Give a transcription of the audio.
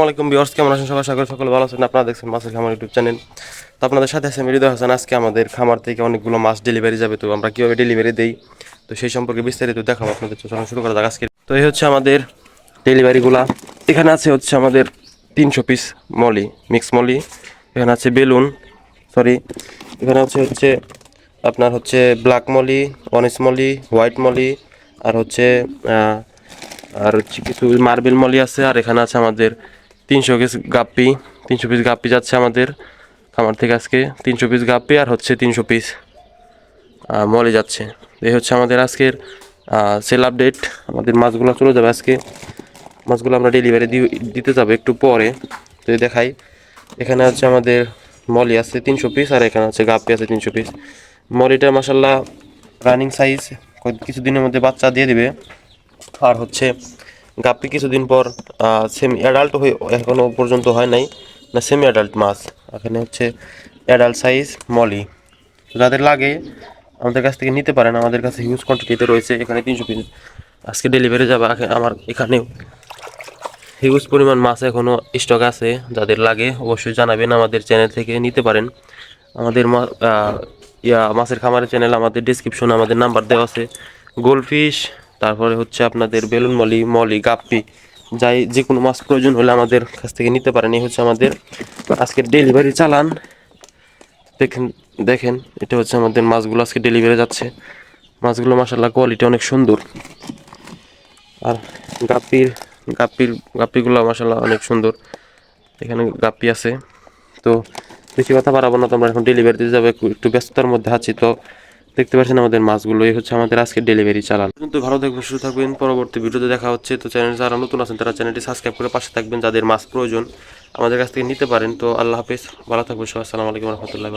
আসসালামাইকুম ভিউয়ার্স, কেমন আছেন সবাই? সকলে ভালো আছেন। আপনারা দেখছেন মাছের খামার ইউটিউব চ্যানেল। তো আপনাদের সাথে আছে আমি হৃদয় হাসান। আজকে আমাদের খামার থেকে অনেকগুলো মাছ ডেলিভারি যাবে, তো আমরা কীভাবে ডেলিভারি দেই তো সেই সম্পর্কে বিস্তারিত দেখাবো আপনাদের। চলুন শুরু করা যাক আজকে। তো এই হচ্ছে আমাদের ডেলিভারিগুলা। এখানে আছে হচ্ছে আমাদের 300 পিস মলি, মিক্স মলি। এখানে আছে বেলুন, সরি, এখানে হচ্ছে আপনার হচ্ছে black molly, orange molly, white molly, আর হচ্ছে কিছু মার্বেল মলি আছে। আর এখানে আছে আমাদের 300 পিস গাপ্পি। 300 পিস গাপ্পি যাচ্ছে আমাদের খামার থেকে আজকে। 300 পিস গাপ্পি আর হচ্ছে 300 পিস মলি যাচ্ছে। এই হচ্ছে আমাদের আজকের সেল আপডেট। আমাদের মাছগুলো চলে যাবে আজকে। মাছগুলো আমরা ডেলিভারি দিতে যাবো একটু পরে। তো দেখাই, এখানে হচ্ছে আমাদের মলি আছে 300 পিস, আর এখানে হচ্ছে গাপ্পি আছে 300 পিস। মলিটা মাসাল্লাহ রানিং সাইজ, কিছুদিনের মধ্যে বাচ্চা দিয়ে দিবে। আর হচ্ছে গাপ্পি কিছুদিন পর সেমি অ্যাডাল্ট হয়ে, এখনও পর্যন্ত হয় নাই না, সেমি অ্যাডাল্ট মাছ। এখানে হচ্ছে অ্যাডাল্ট সাইজ মলি। যাদের লাগে আমাদের কাছ থেকে নিতে পারেন, আমাদের কাছে হিউজ কোয়ান্টিটিতে রয়েছে। এখানে 300 পিস আজকে ডেলিভারি যাবে। আমার এখানেও হিউজ পরিমাণ মাছ এখনও স্টক আছে। যাদের লাগে অবশ্যই জানাবেন, আমাদের চ্যানেল থেকে নিতে পারেন। আমাদের মাছের খামারের চ্যানেল, আমাদের ডিসক্রিপশনে আমাদের নাম্বার দেওয়া আছে। গোলফিশ, তারপরে হচ্ছে আপনাদের বেলুন মলি, গাপ্পি, যে কোনো মাছ প্রয়োজন হলে আমাদের কাছ থেকে নিতে পারেন। এই হচ্ছে আমাদের আজকের ডেলিভারি চালান। দেখেন এটা হচ্ছে আমাদের মাছগুলো আজকে ডেলিভারি যাচ্ছে। মাছগুলো মাশাআল্লাহ কোয়ালিটি অনেক সুন্দর। আর গাপ্পিগুলো মাশাআল্লাহ অনেক সুন্দর। এখানে গাপ্পি আছে। তো বেশি কথা বাড়াবো না, তোমরা এখন ডেলিভারি দিতে যাবে, একটু ব্যস্ততার মধ্যে আছি। তো দেখতে পাচ্ছেন আমাদের মাছগুলো। এই হচ্ছে আমাদের আজকে ডেলিভারি চালান। কিন্তু ভালো থাকবেন, সুস্থ থাকবেন। পরবর্তী ভিডিওতে দেখা হচ্ছে। তো চ্যানেল যারা নতুন আছেন তারা চ্যানেলটি সাবস্ক্রাইব করে পাশে থাকবেন। যাদের মাছ প্রয়োজন আমাদের কাছ থেকে নিতে পারেন। তো আল্লাহ হাফেজ, ভালো থাকবেন সবাই। আসসালামু আলাইকুম রহমতুল্লাহ।